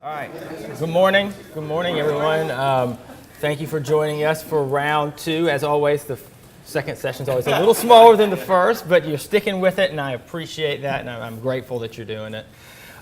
All right. Good morning. Good morning, everyone. Thank you for joining us for round two. As always, the second session is always a little smaller than the first, but you're sticking with it, and I appreciate that, and I'm grateful that you're doing it.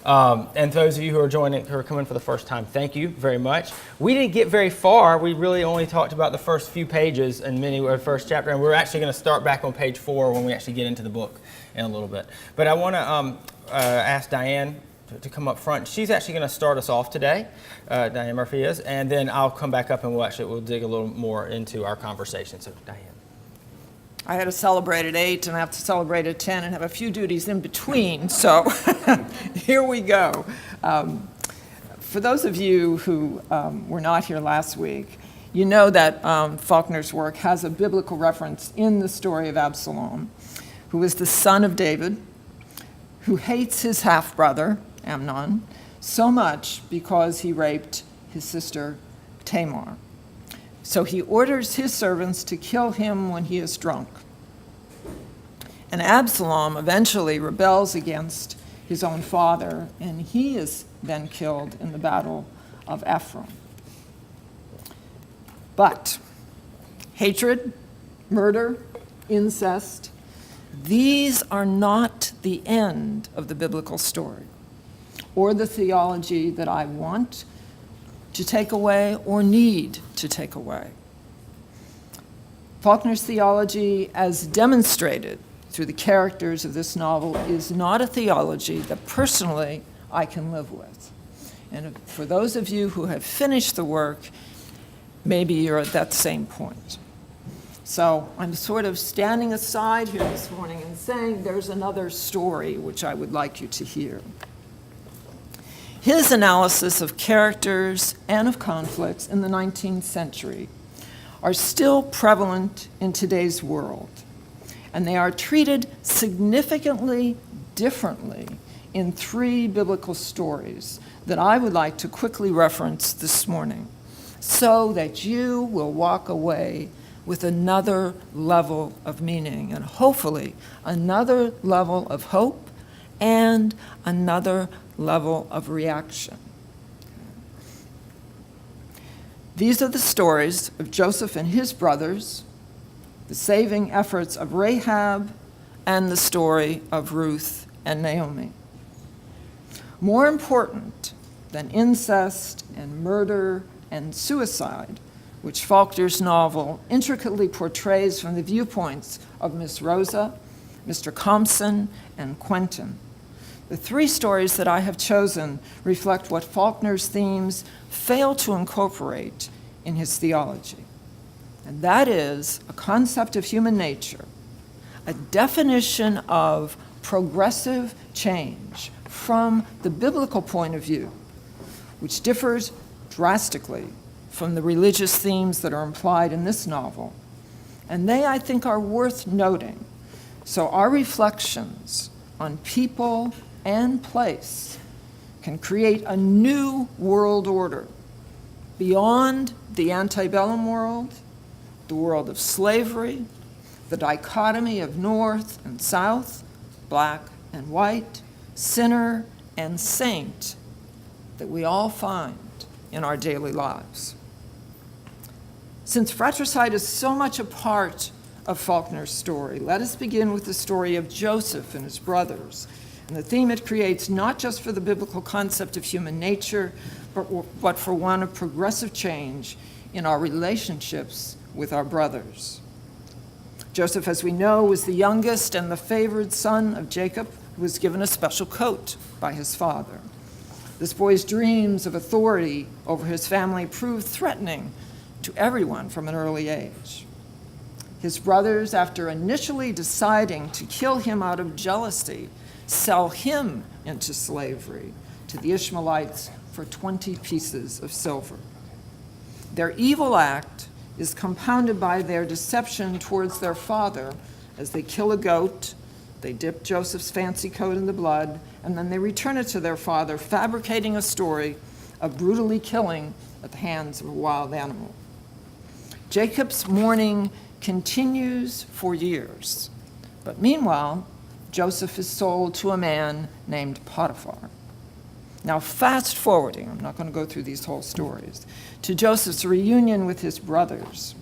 And those of you who are coming for the first time, thank you very much. We didn't get very far. We really only talked about the first few pages and first chapter, and we're actually going to start back on page 4 when we actually get into the book in a little bit. But I want to ask Diane to come up front. She's actually going to start us off today, Diane Murphy is, and then I'll come back up and we'll dig a little more into our conversation. So, Diane. I had to celebrate at 8 and I have to celebrate at 10 and have a few duties in between, so here we go. For those of you who were not here last week, you know that Faulkner's work has a biblical reference in the story of Absalom, who was the son of David, who hates his half-brother, Amnon, so much because he raped his sister Tamar. So he orders his servants to kill him when he is drunk. And Absalom eventually rebels against his own father, and he is then killed in the battle of Ephraim. But hatred, murder, incest, these are not the end of the biblical story, or the theology that I want to take away or need to take away. Faulkner's theology, as demonstrated through the characters of this novel, is not a theology that personally I can live with. And for those of you who have finished the work, maybe you're at that same point. So I'm sort of standing aside here this morning and saying there's another story which I would like you to hear. His analysis of characters and of conflicts in the 19th century are still prevalent in today's world, and they are treated significantly differently in 3 biblical stories that I would like to quickly reference this morning, so that you will walk away with another level of meaning and hopefully another level of hope and another level of reaction. These are the stories of Joseph and his brothers, the saving efforts of Rahab, and the story of Ruth and Naomi. More important than incest and murder and suicide, which Faulkner's novel intricately portrays from the viewpoints of Miss Rosa, Mr. Compson, and Quentin, the 3 stories that I have chosen reflect what Faulkner's themes fail to incorporate in his theology. And that is a concept of human nature, a definition of progressive change from the biblical point of view, which differs drastically from the religious themes that are implied in this novel. And they, I think, are worth noting. So our reflections on people and place can create a new world order beyond the antebellum world, the world of slavery, the dichotomy of North and South, black and white, sinner and saint that we all find in our daily lives. Since fratricide is so much a part of Faulkner's story, let us begin with the story of Joseph and his brothers, and the theme it creates not just for the biblical concept of human nature, but for one of progressive change in our relationships with our brothers. Joseph, as we know, was the youngest and the favored son of Jacob, who was given a special coat by his father. This boy's dreams of authority over his family proved threatening to everyone from an early age. His brothers, after initially deciding to kill him out of jealousy, sell him into slavery to the Ishmaelites for 20 pieces of silver. Their evil act is compounded by their deception towards their father as they kill a goat, they dip Joseph's fancy coat in the blood, and then they return it to their father, fabricating a story of brutally killing at the hands of a wild animal. Jacob's mourning continues for years, but meanwhile, Joseph is sold to a man named Potiphar. Now, fast forwarding, I'm not going to go through these whole stories, to Joseph's reunion with his brothers.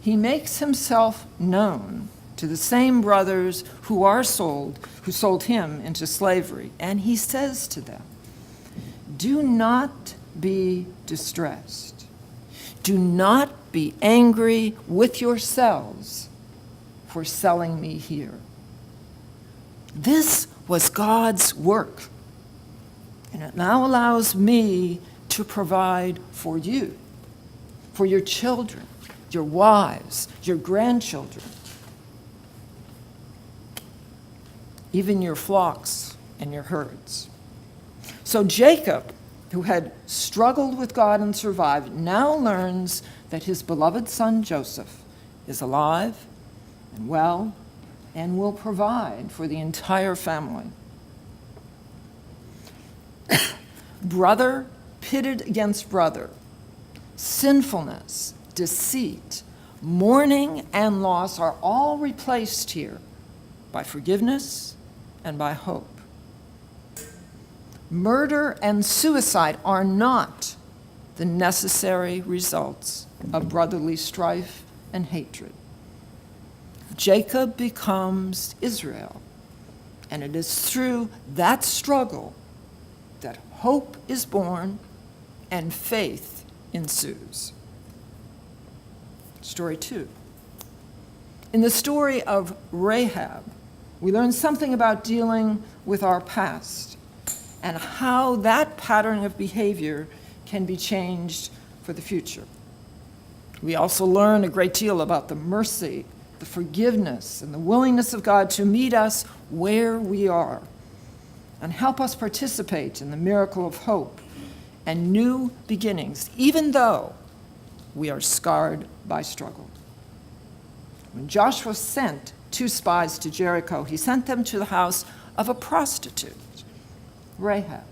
He makes himself known to the same brothers who sold him into slavery. And he says to them, "Do not be distressed. Do not be angry with yourselves for selling me here." This was God's work, and it now allows me to provide for you, for your children, your wives, your grandchildren, even your flocks and your herds. So Jacob, who had struggled with God and survived, now learns that his beloved son Joseph is alive and well and will provide for the entire family. Brother pitted against brother, sinfulness, deceit, mourning, and loss are all replaced here by forgiveness and by hope. Murder and suicide are not the necessary results of brotherly strife and hatred. Jacob becomes Israel, and it is through that struggle that hope is born and faith ensues. Story 2. In the story of Rahab, we learn something about dealing with our past and how that pattern of behavior can be changed for the future. We also learn a great deal about the mercy, the forgiveness, and the willingness of God to meet us where we are and help us participate in the miracle of hope and new beginnings, even though we are scarred by struggle. When Joshua sent 2 spies to Jericho, he sent them to the house of a prostitute, Rahab.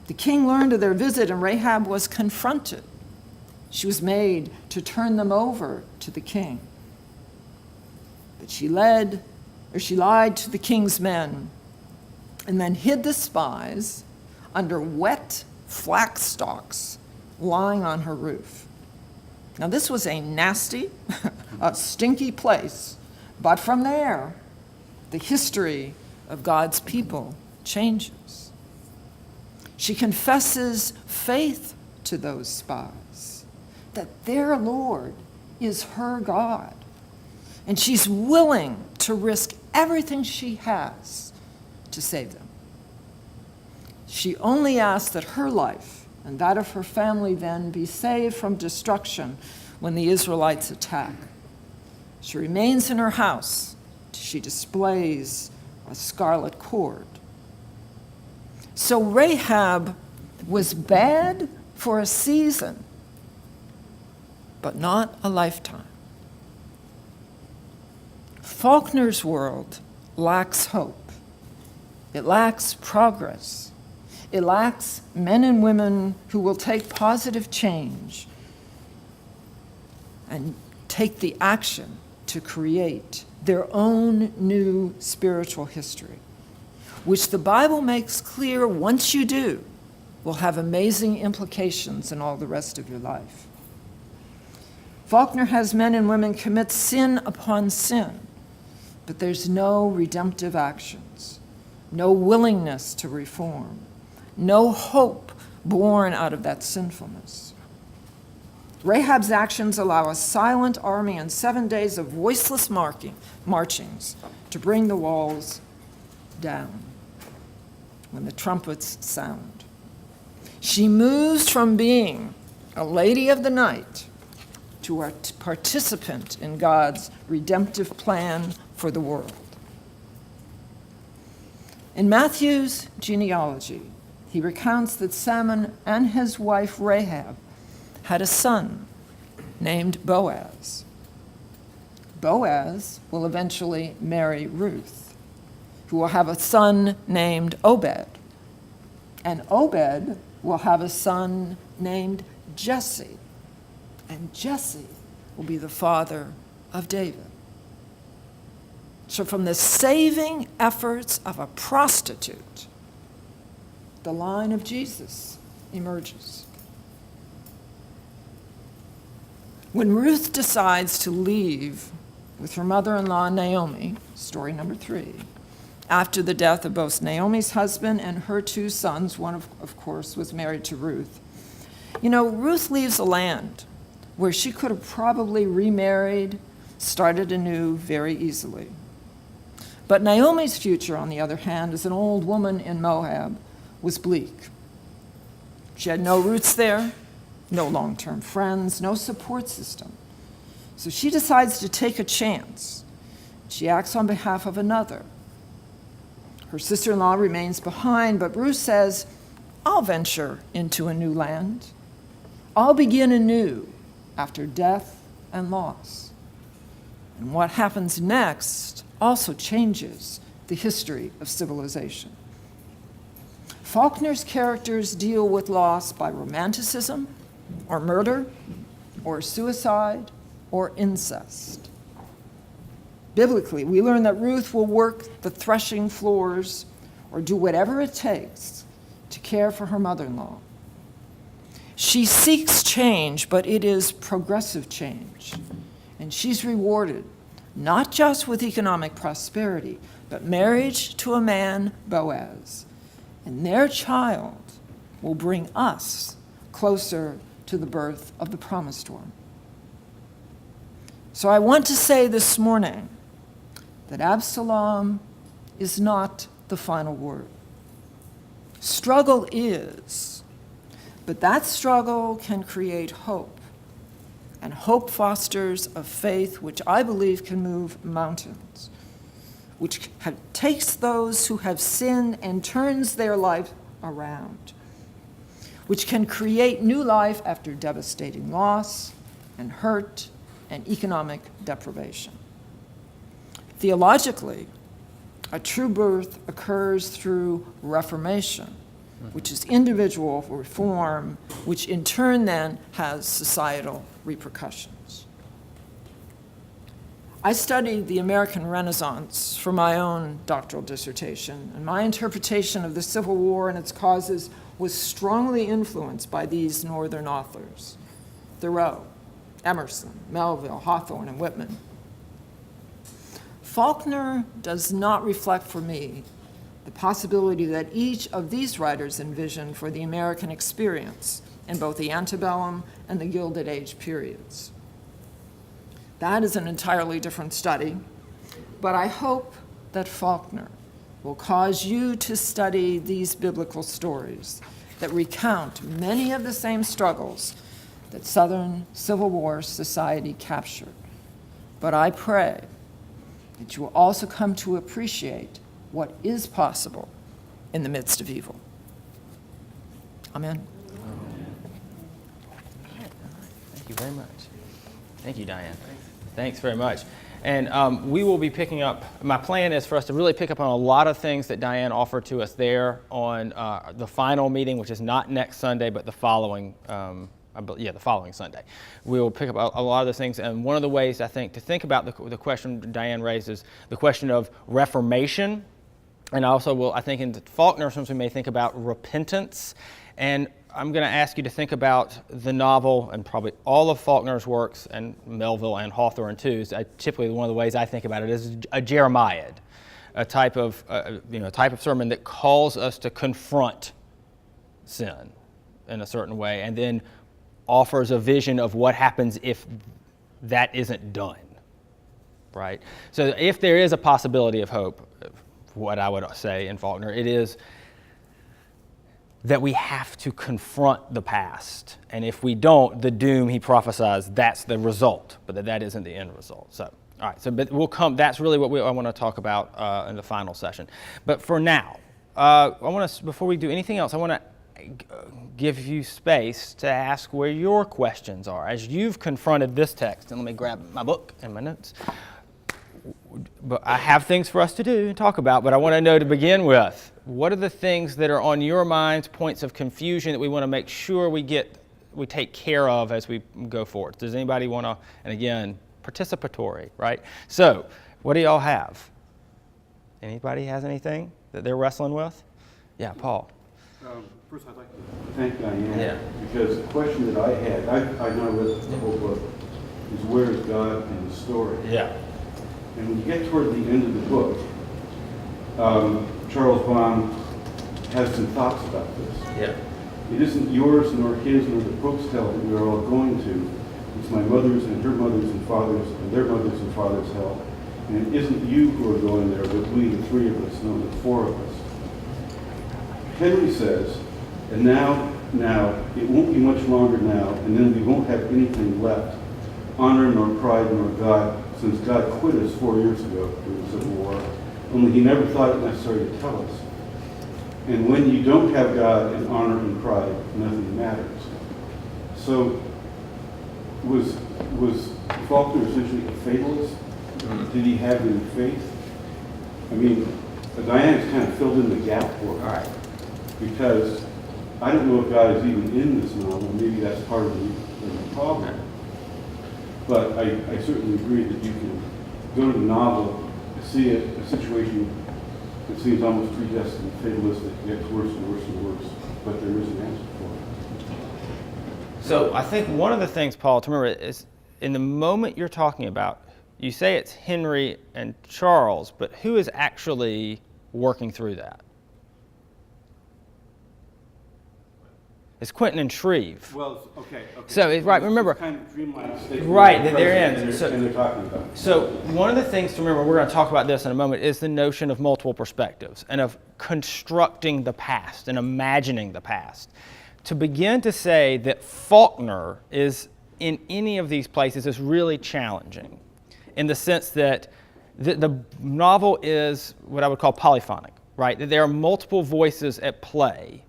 The king learned of their visit, and Rahab was confronted. She was made to turn them over to the king. But she lied to the king's men and then hid the spies under wet flax stalks lying on her roof. Now, this was a nasty, a stinky place, but from there, the history of God's people changes. She confesses faith to those spies, that their Lord is her God, and she's willing to risk everything she has to save them. She only asks that her life and that of her family then be saved from destruction when the Israelites attack. She remains in her house. She displays a scarlet cord. So Rahab was bad for a season, but not a lifetime. Faulkner's world lacks hope. It lacks progress. It lacks men and women who will take positive change and take the action to create their own new spiritual history, which the Bible makes clear once you do will have amazing implications in all the rest of your life. Faulkner has men and women commit sin upon sin, but there's no redemptive actions, no willingness to reform, no hope born out of that sinfulness. Rahab's actions allow a silent army and 7 days of voiceless marchings to bring the walls down when the trumpets sound. She moves from being a lady of the night to a participant in God's redemptive plan for the world. In Matthew's genealogy, he recounts that Salmon and his wife Rahab had a son named Boaz. Boaz will eventually marry Ruth, who will have a son named Obed. And Obed will have a son named Jesse. And Jesse will be the father of David. So from the saving efforts of a prostitute the line of Jesus emerges. When Ruth decides to leave with her mother-in-law Naomi, story number 3, after the death of both Naomi's husband and her 2 sons, one of course was married to Ruth. Ruth leaves a land where she could have probably remarried, started anew very easily. But Naomi's future, on the other hand, as an old woman in Moab, was bleak. She had no roots there, no long-term friends, no support system. So she decides to take a chance. She acts on behalf of another. Her sister-in-law remains behind, but Ruth says, I'll venture into a new land. I'll begin anew after death and loss. And what happens next also changes the history of civilization. Faulkner's characters deal with loss by romanticism, or murder, or suicide, or incest. Biblically, we learn that Ruth will work the threshing floors or do whatever it takes to care for her mother-in-law. She seeks change, but it is progressive change. And she's rewarded not just with economic prosperity, but marriage to a man, Boaz. And their child will bring us closer to the birth of the promised one. So I want to say this morning that Absalom is not the final word. Struggle is, but that struggle can create hope. And hope fosters a faith which I believe can move mountains, which takes those who have sinned and turns their life around, which can create new life after devastating loss and hurt and economic deprivation. Theologically, a true birth occurs through reformation, which is individual reform, which in turn then has societal repercussions. I studied the American Renaissance for my own doctoral dissertation, and my interpretation of the Civil War and its causes was strongly influenced by these Northern authors: Thoreau, Emerson, Melville, Hawthorne, and Whitman. Faulkner does not reflect for me the possibility that each of these writers envisioned for the American experience in both the antebellum and the Gilded Age periods. That is an entirely different study, but I hope that Faulkner will cause you to study these biblical stories that recount many of the same struggles that Southern Civil War society captured. But I pray that you will also come to appreciate what is possible in the midst of evil. Amen. Thank you very much. Thank you, Diane. Thanks very much. And we will be picking up, my plan is for us to really pick up on a lot of things that Diane offered to us there on the final meeting, which is not next Sunday, but the following the following Sunday. We will pick up a lot of those things, and one of the ways I think to think about the question Diane raises, the question of reformation, and also will, I think in Faulkner, sometimes we may think about repentance, and I'm going to ask you to think about the novel and probably all of Faulkner's works, and Melville and Hawthorne too. Typically, one of the ways I think about it is a Jeremiad, a type of sermon that calls us to confront sin in a certain way, and then offers a vision of what happens if that isn't done, right? So if there is a possibility of hope, what I would say in Faulkner, it is that we have to confront the past. And if we don't, the doom he prophesies, that's the result, but that isn't the end result. So, all right, but we'll come, that's really what I want to talk about in the final session. But for now, before we do anything else, I want to give you space to ask where your questions are. As you've confronted this text, and let me grab my book and my notes. But I have things for us to do and talk about, but I want to know to begin with, what are the things that are on your minds, points of confusion that we want to make sure we take care of as we go forward? Does anybody want to, and again, participatory, right? So, what do y'all have? Anybody has anything that they're wrestling with? Yeah, Paul. First, I'd like to thank Diane, Yeah. because the question that I had, I've now read the whole book, is where is God in the story? Yeah. And when you get toward the end of the book, Charles Baum has some thoughts about this. Yeah. It isn't yours, nor his, nor the Pope's hell that we are all going to. It's my mother's and her mothers and fathers and their mothers and fathers' hell. And it isn't you who are going there, but we, the three of us, no, the four of us. Henry says, and now, it won't be much longer now, and then we won't have anything left, honor nor pride nor God, since God quit us 4 years ago during the Civil War, only he never thought it necessary to tell us. And when you don't have God and honor and pride, nothing matters. So, was Faulkner essentially a fatalist? Did he have any faith? I mean, Diane's kind of filled in the gap for us. All right. Because I don't know if God is even in this novel. Maybe that's part of the problem. But I certainly agree that you can go to the novel, see a situation that seems almost predestined, fatalistic, gets worse and worse and worse, but there is an answer for it. So I think one of the things, Paul, to remember is in the moment you're talking about, you say it's Henry and Charles, but who is actually working through that? It's Quentin and Shreve. Well, okay. So, right, remember. It's kind of dreamlike statement. Right, that they're in. And they're talking about it. So one of the things to remember, we're going to talk about this in a moment, is the notion of multiple perspectives and of constructing the past and imagining the past. To begin to say that Faulkner is in any of these places is really challenging in the sense that the novel is what I would call polyphonic, right? That there are multiple voices at play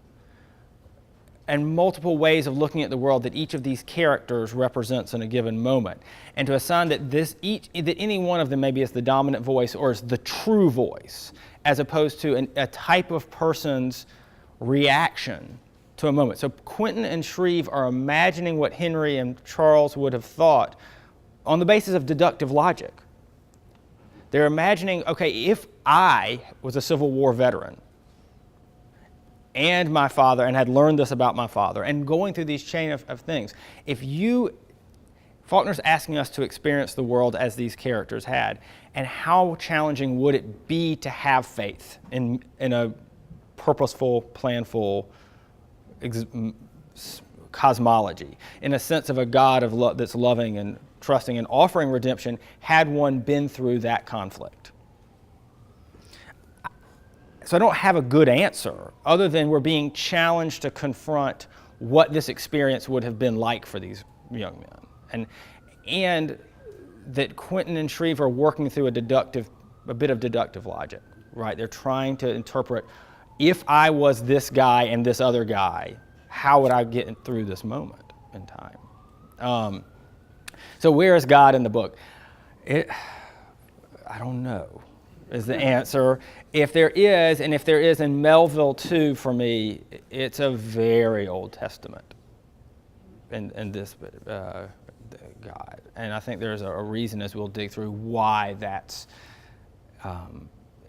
and multiple ways of looking at the world that each of these characters represents in a given moment. And to assign that that any one of them maybe is the dominant voice or is the true voice, as opposed to a type of person's reaction to a moment. So Quentin and Shreve are imagining what Henry and Charles would have thought on the basis of deductive logic. They're imagining, okay, if I was a Civil War veteran, and my father, and had learned this about my father, and going through these chain of things. Faulkner's asking us to experience the world as these characters had, and how challenging would it be to have faith in a purposeful, planful cosmology, in a sense of a God of that's loving and trusting and offering redemption, had one been through that conflict. So I don't have a good answer, other than we're being challenged to confront what this experience would have been like for these young men. And that Quentin and Shreve are working through a bit of deductive logic, right? They're trying to interpret, if I was this guy and this other guy, how would I get through this moment in time? So where is God in the book? I don't know, is the answer. If there is, and if there is in Melville too, for me, it's a very Old Testament in this God. And I think there's a reason, as we'll dig through, why that's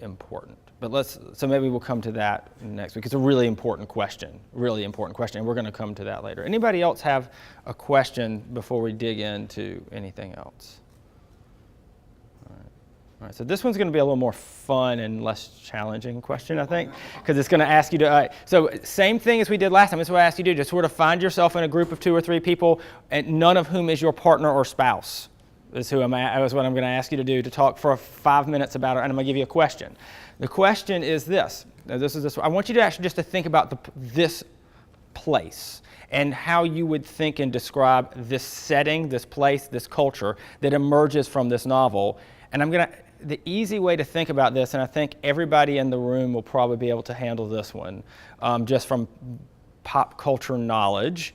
important. But so maybe we'll come to that next week. It's a really important question, and we're going to come to that later. Anybody else have a question before we dig into anything else? All right, so this one's going to be a little more fun and less challenging question, I think, because it's going to ask you to, so same thing as we did last time. This is what I asked you to do. Just sort of find yourself in a group of 2 or 3 people, and none of whom is your partner or spouse. Is what I'm going to ask you to do, to talk for 5 minutes about it, and I'm going to give you a question. The question is this. I want you to actually just to think about this place and how you would think and describe this setting, this place, this culture that emerges from this novel. And the easy way to think about this, and I think everybody in the room will probably be able to handle this one, just from pop culture knowledge.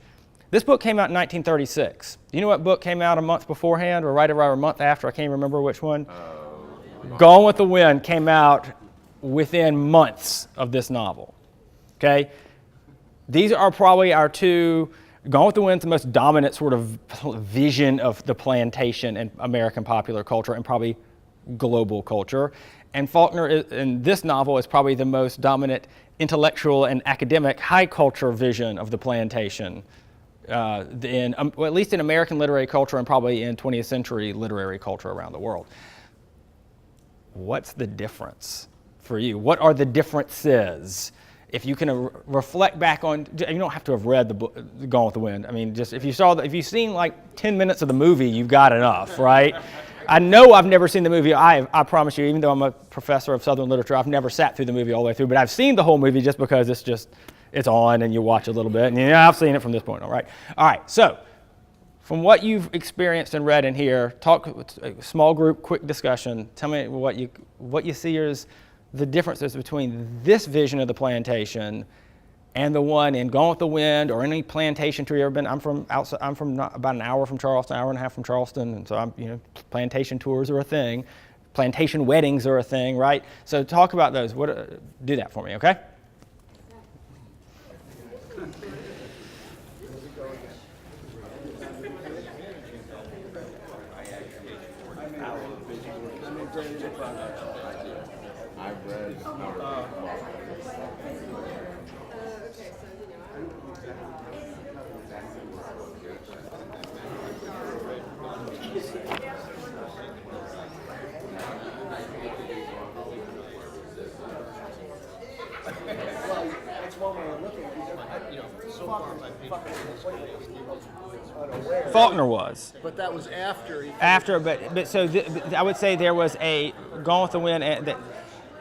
This book came out in 1936. Do you know what book came out a month beforehand, or right around a month after? I can't remember which one. Gone with the Wind came out within months of this novel. Okay? These are probably our two. Gone with the Wind's the most dominant sort of vision of the plantation in American popular culture and probably global culture. And Faulkner, in this novel, is probably the most dominant intellectual and academic high culture vision of the plantation, well, at least in American literary culture and probably in 20th century literary culture around the world. What's the difference for you? What are the differences? If you can reflect back on, you don't have to have read the book, Gone with the Wind. I mean, just if you've seen like 10 minutes of the movie, you've got enough, right? I know I've never seen the movie. I promise you, even though I'm a professor of Southern literature, I've never sat through the movie all the way through, but I've seen the whole movie just because it's on and you watch a little bit, and I've seen it from this point on, right? All right, so from what you've experienced and read in here, talk, a small group, quick discussion. Tell me what you see as the differences between this vision of the plantation and the one in Gone with the Wind or any plantation tour you've ever been. I'm from about an hour from Charleston, hour and a half from Charleston, and so plantation tours are a thing. Plantation weddings are a thing, right? So talk about those. Do that for me, okay? Faulkner was. But that was after. I would say there was a Gone with the Wind.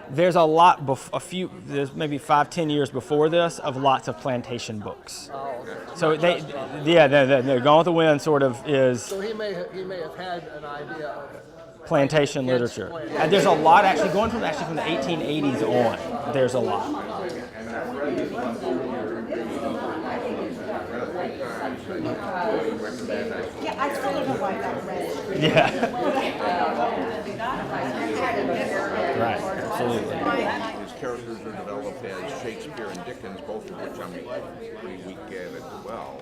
There's a lot, there's maybe 5-10 years before this of lots of plantation books. Oh, okay. So the Gone with the Wind sort of is. So he may have had an idea of plantation literature. There's a lot actually going from the 1880s on. There's a lot. Yeah, I still don't know why that read. Yeah. Right, absolutely. His characters are developed as Shakespeare and Dickens, both of which I'm pretty weak at as well.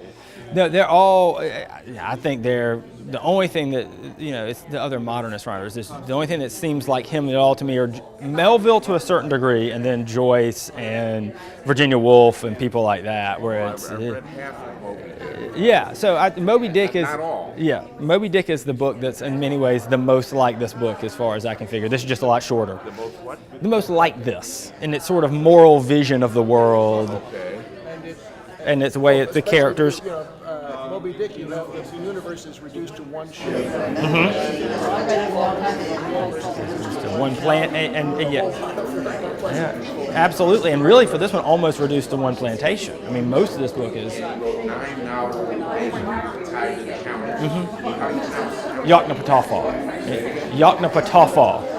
No, they're all, I think they're, the only thing that, it's the other modernist writers, the only thing that seems like him at all to me are Melville to a certain degree, and then Joyce and Virginia Woolf and people like that, where it's... I've read half of Moby Dick. Yeah, so Moby Dick is... Not all. Yeah, Moby Dick is the book that's in many ways the most like this book as far as I can figure. This is just a lot shorter. The most what? The most like this, in its sort of moral vision of the world, Okay. and its way the characters... Moby Dick, the universe is reduced to one ship. One plant, and yeah, absolutely, and really for this one, almost reduced to one plantation. I mean, most of this book is 9 novels tied to the county. Yoknapatawpha. Yoknapatawpha.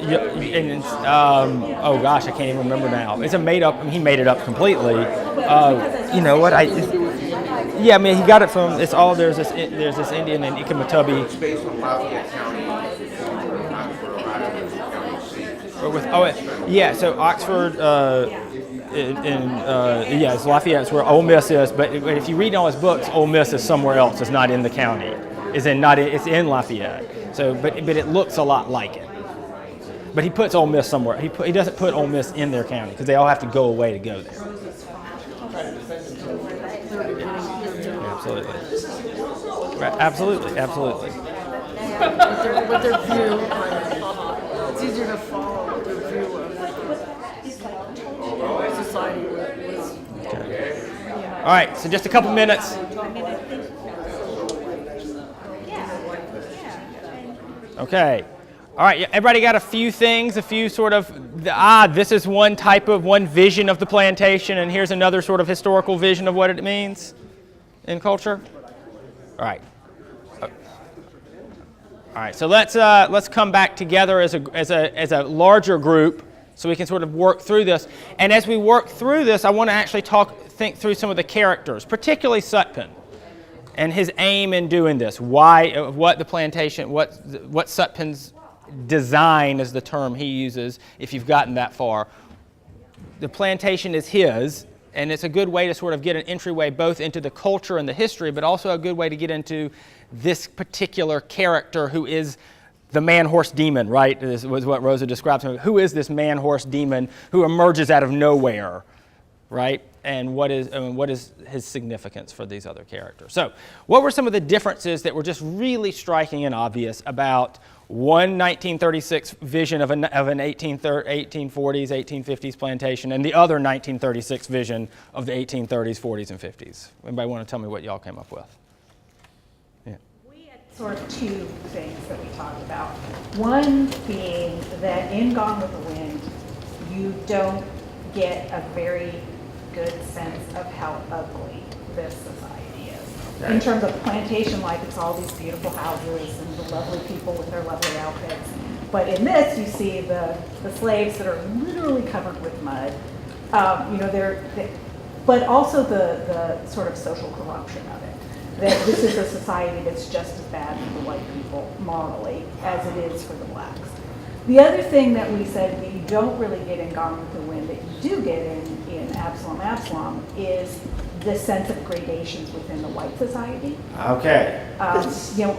And it's, oh gosh, I can't even remember now. It's a made up. I mean, he made it up completely. You know what? Yeah, I mean, he got it from. It's all there's this Indian named Ikamatubby. It's based on Lafayette County, Oxford, Ohio, is the county seat. Yeah. So Oxford, it's Lafayette. It's where Ole Miss is. But if you read all his books, Ole Miss is somewhere else. It's not in the county. It's in Lafayette. So, but it looks a lot like it. But he puts Ole Miss somewhere. He doesn't put Ole Miss in their county because they all have to go away to go there. Absolutely. Right. Absolutely. With their view, it's easier to follow with their view of society was. Okay. All right. So just a couple minutes. Okay. All right, everybody got a few things, a few sort of, this is one vision of the plantation, and here's another sort of historical vision of what it means in culture? All right. All right, so let's come back together as a larger group so we can sort of work through this. And as we work through this, I want to actually think through some of the characters, particularly Sutpen, and his aim in doing this. What the plantation, what Sutpen's design is the term he uses, if you've gotten that far. The plantation is his, and it's a good way to sort of get an entryway both into the culture and the history, but also a good way to get into this particular character who is the man-horse demon, right? This was what Rosa describes. Who is this man-horse demon who emerges out of nowhere, right? And what is his significance for these other characters? So what were some of the differences that were just really striking and obvious about one 1936 vision of an 1840s, 1850s plantation and the other 1936 vision of the 1830s, 40s, and 50s? Anybody want to tell me what y'all came up with? Yeah. We had sort of two things that we talked about. One being that in Gone with the Wind, you don't get a very good sense of how ugly this society is. In terms of plantation life, it's all these beautiful houses and the lovely people with their lovely outfits. But in this, you see the slaves that are literally covered with mud. But also the sort of social corruption of it. That this is a society that's just as bad for the white people morally as it is for the blacks. The other thing that we said that you don't really get in Gone with the Wind that you do get in Absalom is the sense of gradations within the white society. Okay.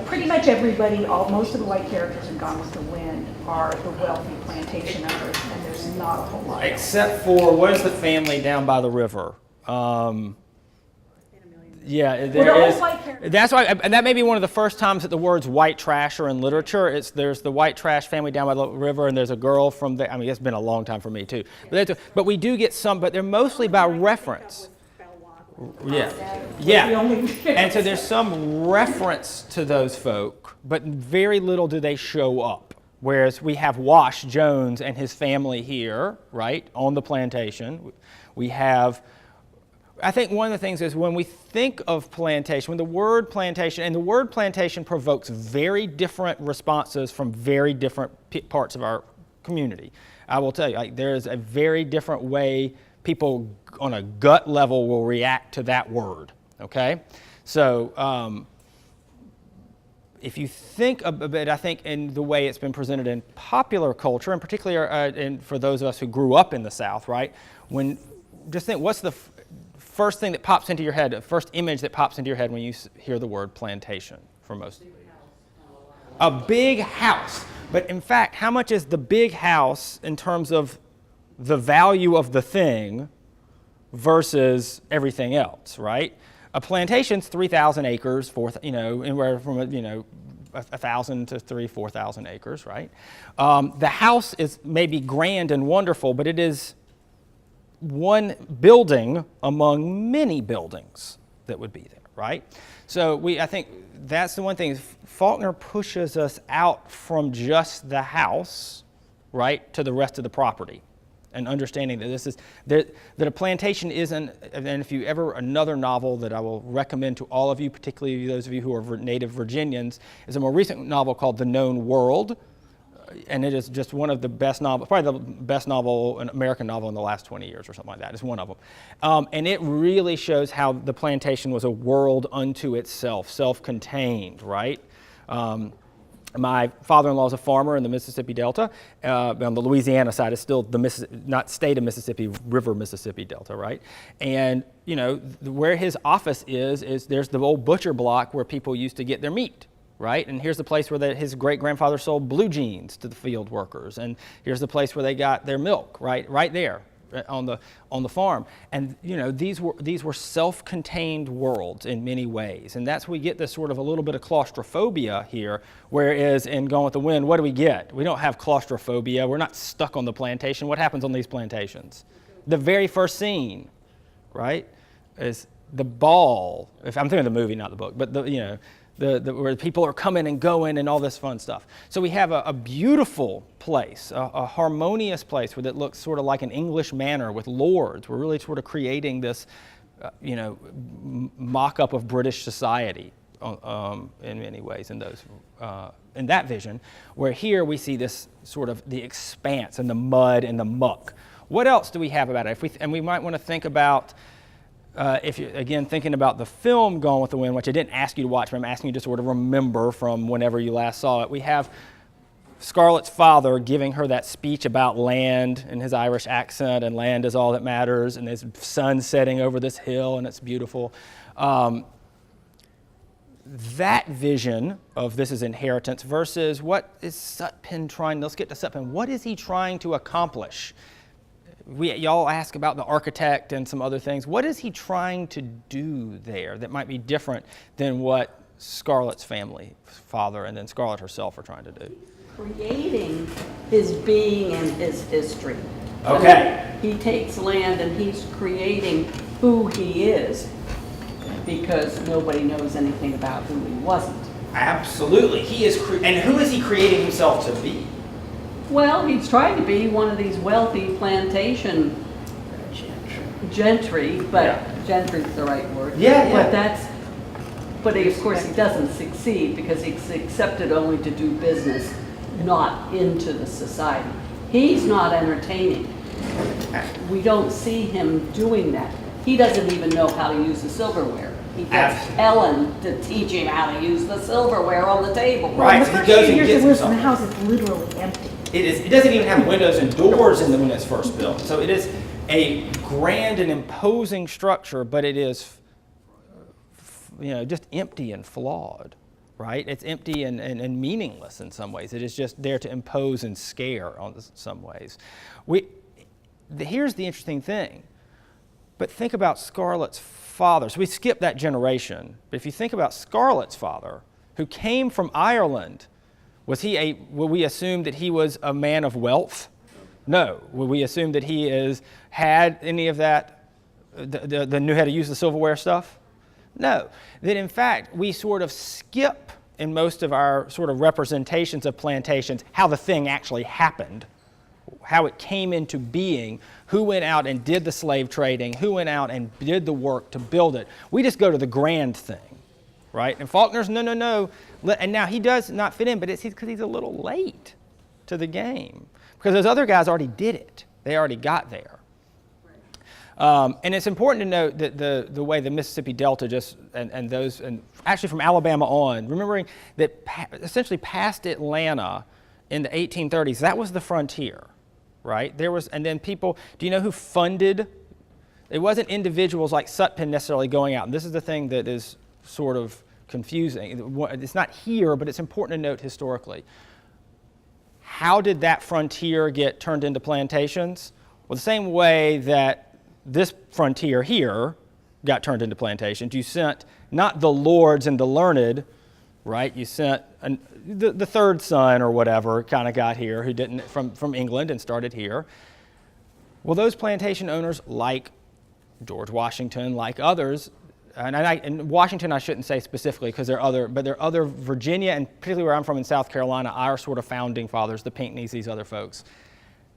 Pretty much everybody, most of the white characters in Gone with the Wind are the wealthy plantation owners, and there's not a whole lot. Except for, what is the family down by the river? Yeah, there is. That's why, and that may be one of the first times that the words white trash are in literature. There's the white trash family down by the river, and there's a girl from there. I mean, it's been a long time for me too. But we do get some, but they're mostly by reference. Yeah, yeah. And so there's some reference to those folk, but very little do they show up. Whereas we have Wash Jones and his family here, right, on the plantation. We have, I think one of the things is when we think of plantation, when the word plantation, and the word plantation provokes very different responses from very different parts of our community. I will tell you, there is a very different way people on a gut level will react to that word, okay? So if you think a bit, I think in the way it's been presented in popular culture, and particularly for those of us who grew up in the South, right? Just think, what's the first thing that pops into your head, the first image that pops into your head when you hear the word plantation for most? A big house. But in fact, how much is the big house in terms of the value of the thing versus everything else, right? A plantation's 3,000 acres, anywhere from 1,000 to 3,000, 4,000 acres, right? The house is maybe grand and wonderful, but it is one building among many buildings that would be there, right? So I think that's the one thing. Faulkner pushes us out from just the house, right, to the rest of the property, and understanding that that a plantation isn't. And if you ever another novel that I will recommend to all of you, particularly those of you who are native Virginians, is a more recent novel called The Known World. And it is just one of the best novels, probably the best novel, an American novel in the last 20 years or something like that. It's one of them. And it really shows how the plantation was a world unto itself, self-contained, right? My father-in-law is a farmer in the Mississippi Delta. On the Louisiana side, it's still not state of Mississippi, river Mississippi Delta, right? And, where his office is there's the old butcher block where people used to get their meat. Right, and here's the place where his great-grandfather sold blue jeans to the field workers, and here's the place where they got their milk, right there on the farm. And these were self-contained worlds in many ways, and that's where we get this sort of a little bit of claustrophobia here. Whereas in Gone with the Wind, what do we get? We don't have claustrophobia. We're not stuck on the plantation. What happens on these plantations? The very first scene, right, is the ball. If I'm thinking of the movie, not the book, but where people are coming and going and all this fun stuff. So we have a beautiful place, a harmonious place that looks sort of like an English manor with lords. We're really sort of creating this, mock-up of British society in many ways in that vision, where here we see this sort of the expanse and the mud and the muck. What else do we have about it? And we might want to think about if you, again, thinking about the film Gone with the Wind, which I didn't ask you to watch, but I'm asking you to sort of remember from whenever you last saw it, we have Scarlett's father giving her that speech about land in his Irish accent, and land is all that matters, and his sun setting over this hill, and it's beautiful. that vision of this is inheritance versus what is Sutpen trying, let's get to Sutpen, what is he trying to accomplish? Y'all ask about the architect and some other things. What is he trying to do there that might be different than what Scarlett's family, father, and then Scarlett herself are trying to do? Creating his being and his history. Okay. He takes land and he's creating who he is because nobody knows anything about who he wasn't. Absolutely. He is, and who is he creating himself to be? Well, he's trying to be one of these wealthy plantation gentry, but gentry's the right word. Yeah, But of course he doesn't succeed because he's accepted only to do business, not into the society. He's not entertaining. We don't see him doing that. He doesn't even know how to use the silverware. He gets Ellen to teach him how to use the silverware on the table. Right. The first few years he lives in the house is literally empty. It doesn't even have windows and doors in when it's first built. So it is a grand and imposing structure, but it is, just empty and flawed, right? It's empty and meaningless in some ways. It is just there to impose and scare on some ways. Here's the interesting thing. But think about Scarlett's father. So we skip that generation. But if you think about Scarlett's father, who came from Ireland, will we assume that he was a man of wealth? No. Will we assume that he had any of that, knew how to use the silverware stuff? No. That in fact, we sort of skip in most of our sort of representations of plantations how the thing actually happened, how it came into being, who went out and did the slave trading, who went out and did the work to build it. We just go to the grand thing, right? And Faulkner's no. And now he does not fit in, but it's because he's a little late to the game. Because those other guys already did it. They already got there. And it's important to note that the way the Mississippi Delta and actually from Alabama on, remembering that essentially past Atlanta in the 1830s, that was the frontier, right? And then people, do you know who funded? It wasn't individuals like Sutpen necessarily going out. And this is the thing that is sort of confusing. It's not here, but it's important to note historically. How did that frontier get turned into plantations? Well, the same way that this frontier here got turned into plantations. You sent not the lords and the learned, right? You sent the third son or whatever kind of got here who didn't from England and started here. Well, those plantation owners, like George Washington, like others, and Washington I shouldn't say specifically because there are other Virginia and particularly where I'm from in South Carolina, our sort of founding fathers, the Pinckneys, these other folks,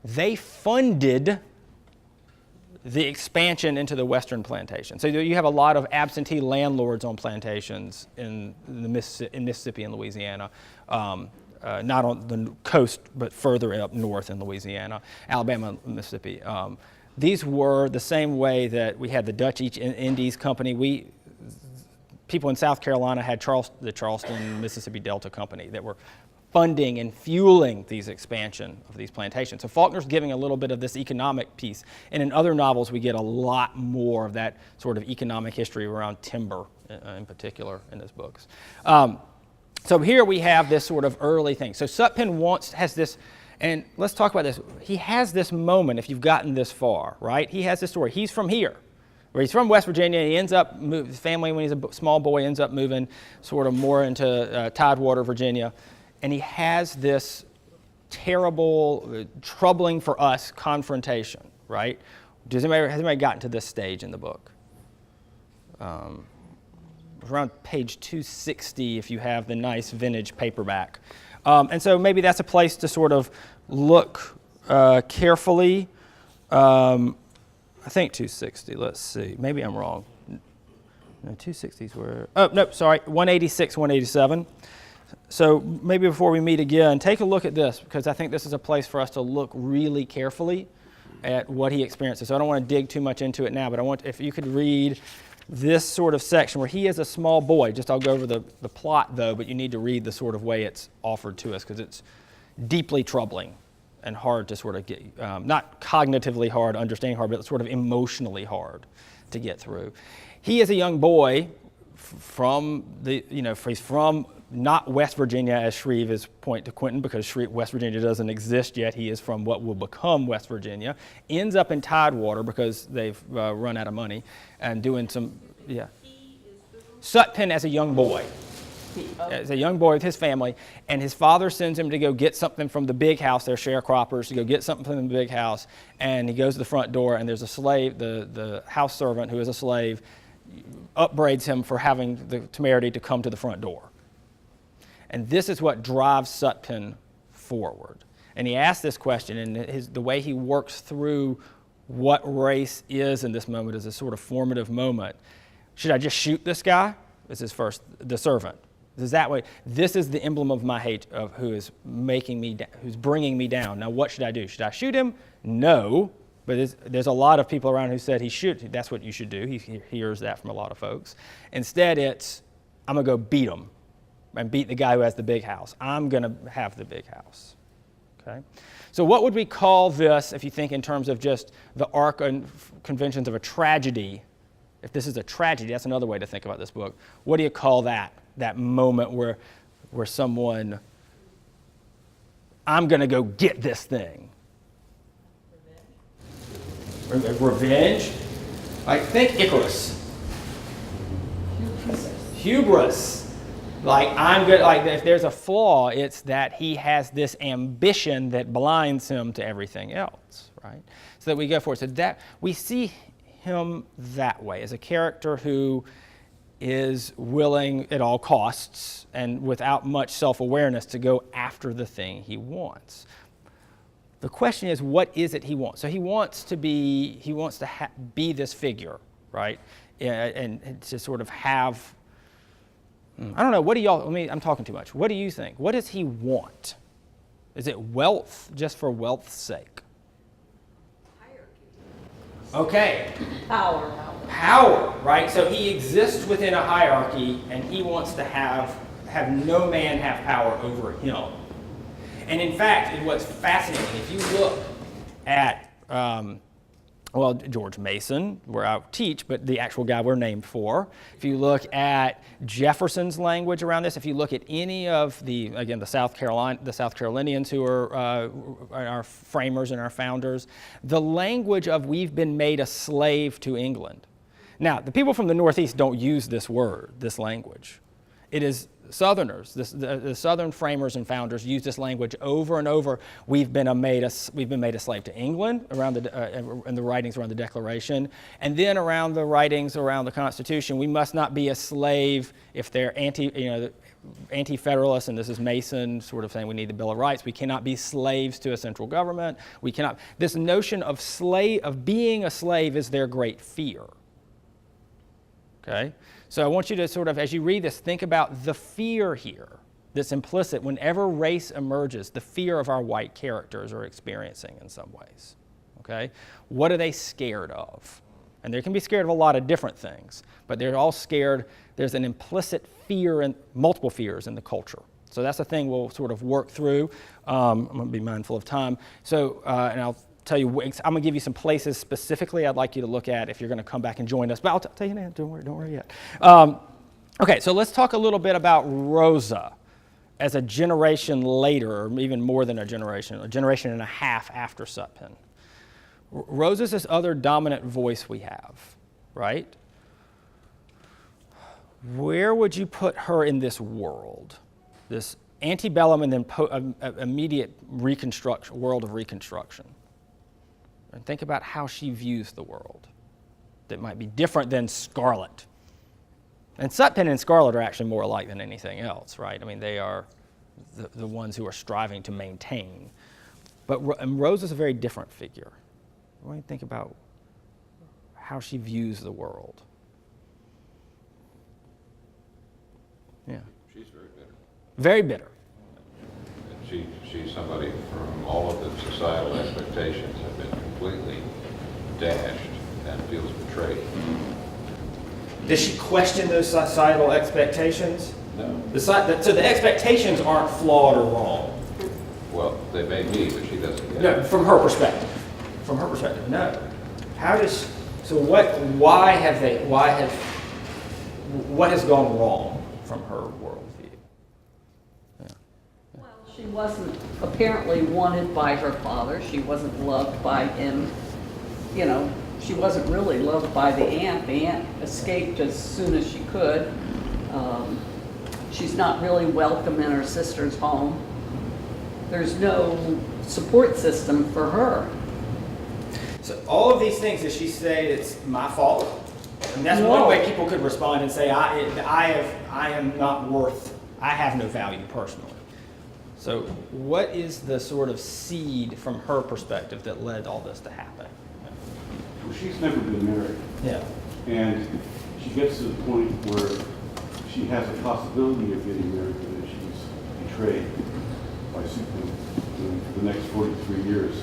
they funded the expansion into the western plantation. So you have a lot of absentee landlords on plantations in Mississippi and Louisiana, not on the coast, but further up north in Louisiana, Alabama, Mississippi. These were the same way that we had the Dutch East Indies Company. People in South Carolina had the Charleston, Mississippi Delta Company that were funding and fueling these expansion of these plantations. So Faulkner's giving a little bit of this economic piece. And in other novels, we get a lot more of that sort of economic history around timber in particular in his books. So here we have this sort of early thing. So Sutpen has this, and let's talk about this. He has this moment, if you've gotten this far, right? He has this story. He's from here. Where he's from West Virginia. He ends up, his family when he's a small boy ends up moving sort of more into Tidewater, Virginia. And he has this terrible, troubling for us confrontation, right? Has anybody gotten to this stage in the book? Around page 260 if you have the nice vintage paperback. And so maybe that's a place to sort of look carefully. I think 260, let's see. Maybe I'm wrong. No, 260s were, oh, no, sorry, 186, 187. So maybe before we meet again, take a look at this because I think this is a place for us to look really carefully at what he experiences. So I don't want to dig too much into it now, but if you could read this sort of section where he is a small boy. I'll go over the plot though, but you need to read the sort of way it's offered to us because it's deeply troubling and hard to sort of get, not cognitively hard, understanding hard, but sort of emotionally hard to get through. He is a young boy from the, he's from not West Virginia, as Shreve is point to Quentin, because West Virginia doesn't exist yet. He is from what will become West Virginia. Ends up in Tidewater because they've run out of money and doing some, Sutpen as a young boy. As a young boy with his family, and his father sends him to go get something from the big house. They're sharecroppers, to go get something from the big house, and he goes to the front door, and there's a slave, the house servant who is a slave, upbraids him for having the temerity to come to the front door. And this is what drives Sutpen forward. And he asks this question, and the way he works through what race is in this moment is a sort of formative moment. Should I just shoot this guy? This is first the servant. Is that way? This is the emblem of my hate, of who is making me, who's bringing me down. Now, what should I do? Should I shoot him? No. But there's a lot of people around who said he should. That's what you should do. He hears that from a lot of folks. Instead, it's I'm gonna go beat him, and beat the guy who has the big house. I'm gonna have the big house. Okay. So, what would we call this if you think in terms of just the arc and conventions of a tragedy? If this is a tragedy, that's another way to think about this book. What do you call that? That moment where someone, I'm going to go get this thing. Revenge? Like, think Icarus. Hubris. Like, I'm good. Like, if there's a flaw, it's that he has this ambition that blinds him to everything else, right? So that we go for it. So that we see him that way, as a character who is willing at all costs and without much self-awareness to go after the thing he wants. The question is, what is it he wants? So he wants to be this figure, right? And to sort of have, I don't know, what do y'all, I'm talking too much. What do you think? What does he want? Is it wealth just for wealth's sake? Okay. Power, right? So he exists within a hierarchy, and he wants to have no man have power over him. And in fact, what's fascinating, if you look at, George Mason, where I teach, but the actual guy we're named for. If you look at Jefferson's language around this, if you look at any of the South Carolinians who are our framers and our founders, the language of we've been made a slave to England. Now, the people from the Northeast don't use this word, this language. It is Southerners, the Southern framers and founders use this language over and over. We've been made a slave to England around in the writings around the Declaration, and then around the writings around the Constitution. We must not be a slave if they're anti-federalists, and this is Mason sort of saying we need the Bill of Rights. We cannot be slaves to a central government. We cannot. This notion of being a slave is their great fear. Okay. So I want you to sort of, as you read this, think about the fear here that's implicit whenever race emerges, the fear of our white characters are experiencing in some ways. Okay? What are they scared of? And they can be scared of a lot of different things, but they're all scared. There's an implicit fear and multiple fears in the culture. So that's the thing we'll sort of work through. I'm going to be mindful of time. So, and I'll tell you, I'm going to give you some places specifically I'd like you to look at if you're going to come back and join us. But I'll tell you now, don't worry yet. Okay, so let's talk a little bit about Rosa as a generation later, or even more than a generation and a half after Sutpen. Rosa's this other dominant voice we have, right? Where would you put her in this world? This antebellum and then immediate world of Reconstruction. And think about how she views the world that might be different than Scarlet. And Sutpen and Scarlet are actually more alike than anything else, right? I mean, they are the ones who are striving to maintain. But Rose is a very different figure. What do you think about how she views the world? Yeah. She's very bitter. Very bitter. She's somebody from all of the societal expectations have been completely dashed and feels betrayed. Does she question those societal expectations? No. So the expectations aren't flawed or wrong. Well, they may be, but she doesn't get No, it. from her perspective. From her perspective, no. How does? So what? Why have what has gone wrong from her worldview? Well, she wasn't apparently wanted by her father. She wasn't loved by him. You know, she wasn't really loved by the aunt. The aunt escaped as soon as she could. She's not really welcome in her sister's home. There's no support system for her. So all of these things, does she say it's my fault? And that's one way people could respond and say, I am not worth, I have no value personally. So what is the sort of seed from her perspective that led all this to happen? Well, she's never been married. Yeah. And she gets to the point where she has a possibility of getting married, but then she's betrayed by Superman. And for the next 43 years,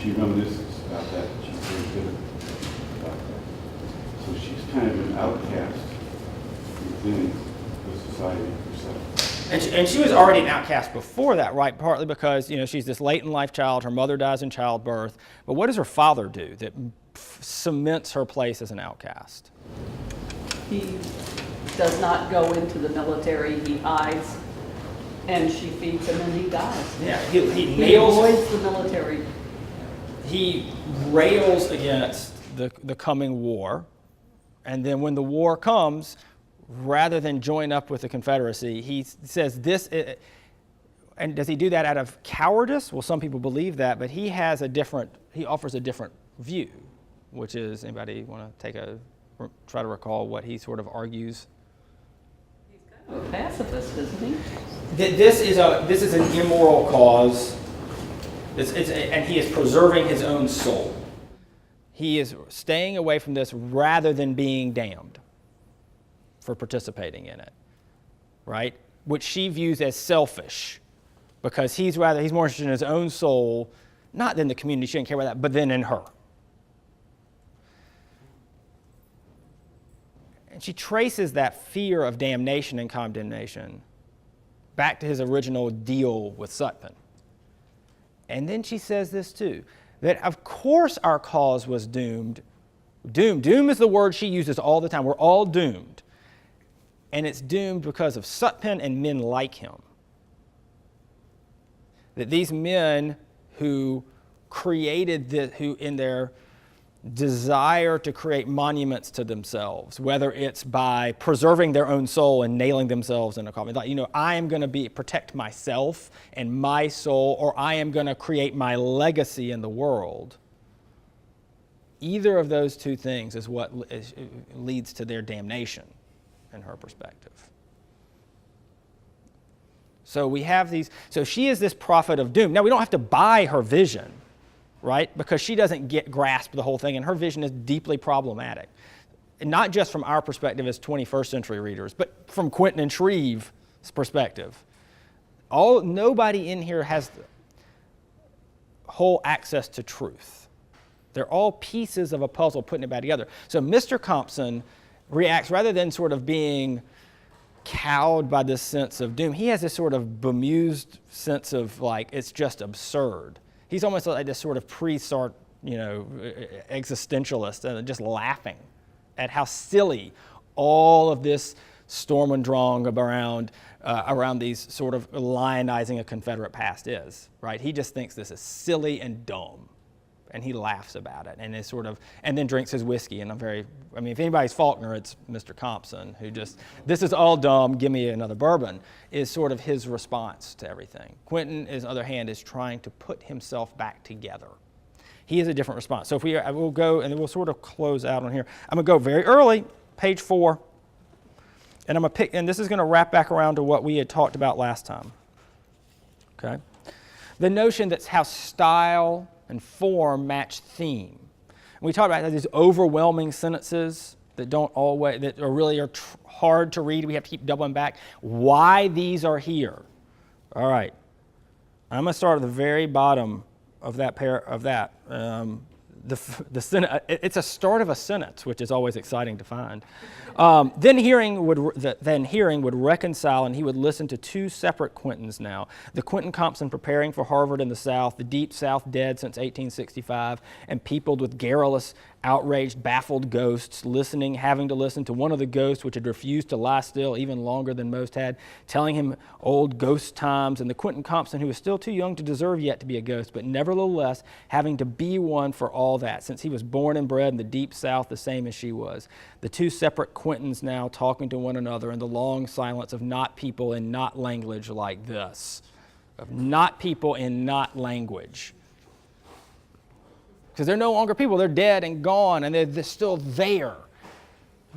she reminisces about that. She's very bitter about that. So she's kind of an outcast within the society herself. And she was already an outcast before that, right? Partly because, you know, she's this late in life child, her mother dies in childbirth. But what does her father do that cements her place as an outcast? He does not go into the military. He hides, and she feeds him, and he dies. Yeah, he He avoids the military. He rails against the coming war, and then when the war comes, rather than join up with the Confederacy, he says this, and does he do that out of cowardice? Well, some people believe that, but he offers a different view, which is, anybody want to try to recall what he sort of argues? He's kind of a pacifist, isn't he? This is an immoral cause, and he is preserving his own soul. He is staying away from this rather than being damned for participating in it, right? Which she views as selfish, because he's more interested in his own soul, not in the community, she didn't care about that, but then in her. And she traces that fear of damnation and condemnation back to his original deal with Sutphen. And then she says this too, that of course our cause was doomed. Doom is the word she uses all the time. We're all doomed. And it's doomed because of Sutphen and men like him. That these men who created who in their desire to create monuments to themselves, whether it's by preserving their own soul and nailing themselves in a coffin, like, I am going to protect myself and my soul, or I am going to create my legacy in the world. Either of those two things is what leads to their damnation, in her perspective. So we have these. So she is this prophet of doom. Now we don't have to buy her vision, right? Because she doesn't grasp the whole thing, and her vision is deeply problematic. And not just from our perspective as 21st century readers, but from Quentin and Shreve's perspective. Nobody in here has whole access to truth. They're all pieces of a puzzle putting it back together. So Mr. Compson reacts, rather than sort of being cowed by this sense of doom, he has this sort of bemused sense of like, it's just absurd. He's almost like this sort of pre-start, existentialist, and just laughing at how silly all of this storm and drang around these sort of lionizing a Confederate past is, right? He just thinks this is silly and dumb, and he laughs about it, and is and then drinks his whiskey. And if anybody's Faulkner, it's Mr. Compson, who just, this is all dumb, give me another bourbon, is sort of his response to everything. Quentin, on the other hand, is trying to put himself back together. He has a different response. So we'll go, and then we'll sort of close out on here. I'm going to go very early, page 4, and I'm going to pick, and this is going to wrap back around to what we had talked about last time. Okay? The notion that's how style and form match theme. And we talked about these overwhelming sentences that are hard to read. We have to keep doubling back. Why these are here? All right, I'm going to start at the very bottom of that it's a start of a sentence, which is always exciting to find. Then hearing would reconcile, and he would listen to two separate Quentins now. The Quentin Compson preparing for Harvard in the South, the deep South dead since 1865, and peopled with garrulous outraged, baffled ghosts, having to listen to one of the ghosts which had refused to lie still even longer than most had, telling him old ghost times, and the Quentin Compson, who was still too young to deserve yet to be a ghost, but nevertheless having to be one for all that, since he was born and bred in the deep South the same as she was. The two separate Quentins now talking to one another in the long silence of not people and not language like this. Of not people and not language. Because they're no longer people. They're dead and gone, and they're still there.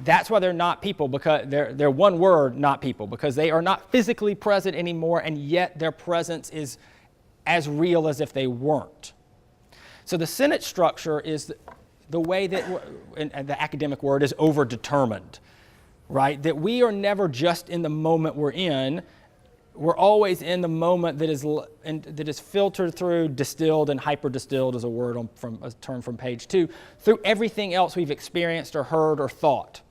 That's why they're not people, because they're one word, not people, because they are not physically present anymore, and yet their presence is as real as if they weren't. So the sentence structure is the way that, and the academic word is overdetermined, right? That we are never just in the moment we're in. We're always in the moment that is filtered through, distilled, and hyper-distilled is a term from page 2, through everything else we've experienced or heard or thought.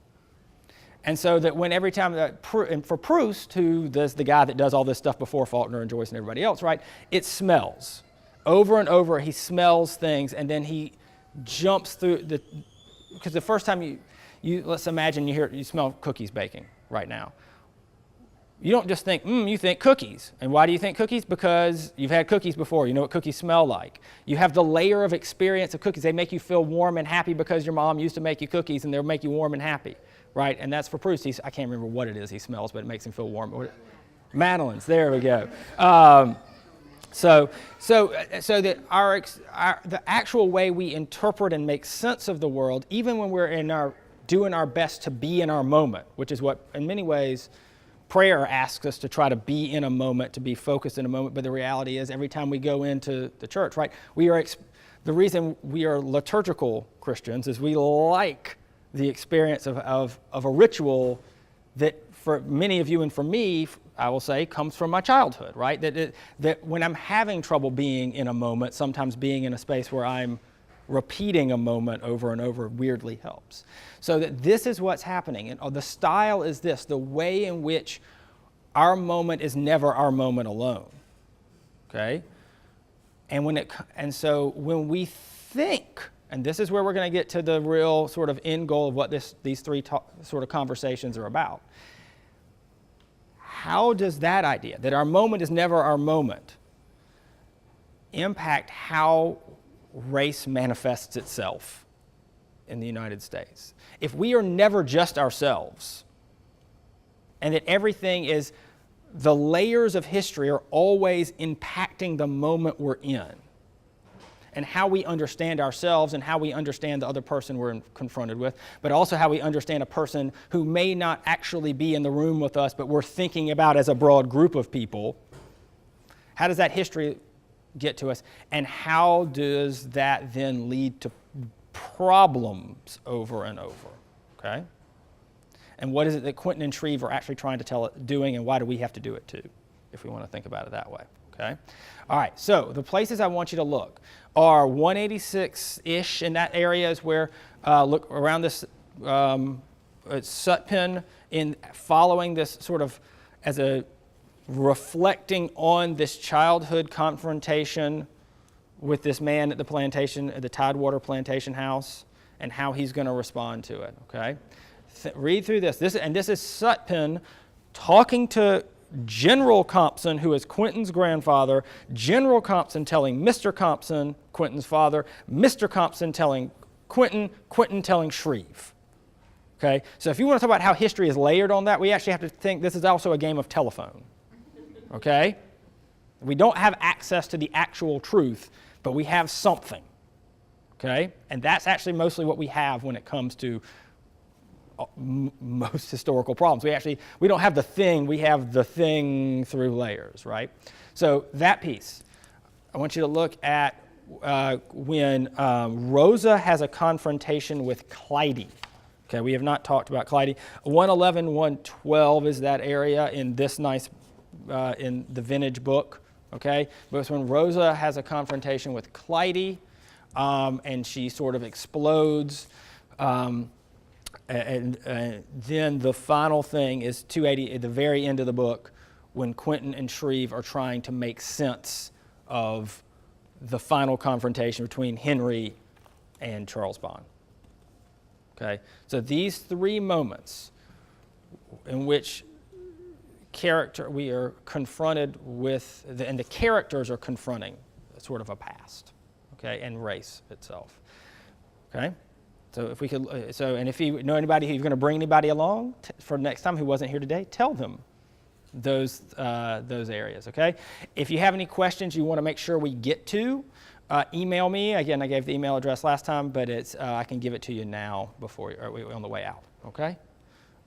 And so that every time, and for Proust, who does the guy that does all this stuff before Faulkner and Joyce and everybody else, right, it smells. Over and over, he smells things, and then he jumps through because the first time you let's imagine you smell cookies baking right now. You don't just think, you think cookies. And why do you think cookies? Because you've had cookies before. You know what cookies smell like. You have the layer of experience of cookies. They make you feel warm and happy because your mom used to make you cookies, and they'll make you warm and happy, right? And that's for Proust. I can't remember what it is he smells, but it makes him feel warm. Madeleines, there we go. So that the actual way we interpret and make sense of the world, even when we're doing our best to be in our moment, which is what, in many ways, prayer asks us to try to be in a moment, to be focused in a moment, but the reality is every time we go into the church, right, the reason we are liturgical Christians is we like the experience of a ritual that for many of you and for me, I will say, comes from my childhood, right? That when I'm having trouble being in a moment, sometimes being in a space where I'm repeating a moment over and over weirdly helps. So that this is what's happening. And the style is this, the way in which our moment is never our moment alone. Okay? And so when we think, and this is where we're going to get to the real sort of end goal of what these three sort of conversations are about. How does that idea, that our moment is never our moment, impact how race manifests itself in the United States? If we are never just ourselves, and that everything is, the layers of history are always impacting the moment we're in, and how we understand ourselves and how we understand the other person we're confronted with, but also how we understand a person who may not actually be in the room with us, but we're thinking about as a broad group of people, how does that history get to us, and how does that then lead to problems over and over, okay? And what is it that Quentin and Shreve are actually trying to doing, and why do we have to do it too, if we want to think about it that way, okay? All right, so the places I want you to look are 186-ish, in that area is where, look around this Sutpen, in following this sort of as a reflecting on this childhood confrontation with this man at the plantation, at the Tidewater plantation house, and how he's going to respond to it, okay? Read through this. This is Sutpen talking to General Compson, who is Quentin's grandfather, General Compson telling Mr. Compson, Quentin's father, Mr. Compson telling Quentin, Quentin telling Shreve. Okay? So if you want to talk about how history is layered on that, we actually have to think this is also a game of telephone. Okay? We don't have access to the actual truth, but we have something. Okay? And that's actually mostly what we have when it comes to most historical problems. We don't have the thing, we have the thing through layers, right? So that piece, I want you to look at when Rosa has a confrontation with Clytie. Okay, we have not talked about Clytie. 111, 112 is that area in this nice, in the vintage book, okay? But it's when Rosa has a confrontation with Clytie, and she sort of explodes, and then the final thing is 280 at the very end of the book, when Quentin and Shreve are trying to make sense of the final confrontation between Henry and Charles Bond. Okay, so these three moments in which we are confronted with, and the characters are confronting sort of a past, okay, and race itself. Okay, so if we could, and if you know anybody who's going to bring anybody along for next time who wasn't here today, tell them those areas. Okay, if you have any questions you want to make sure we get to, email me. Again, I gave the email address last time, but I can give it to you now before we're on the way out. Okay.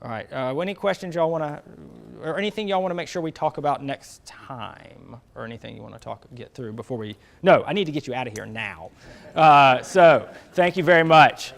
All right. Any questions y'all want to, or anything y'all want to make sure we talk about next time, or anything you want to get through before we? No, I need to get you out of here now. So thank you very much.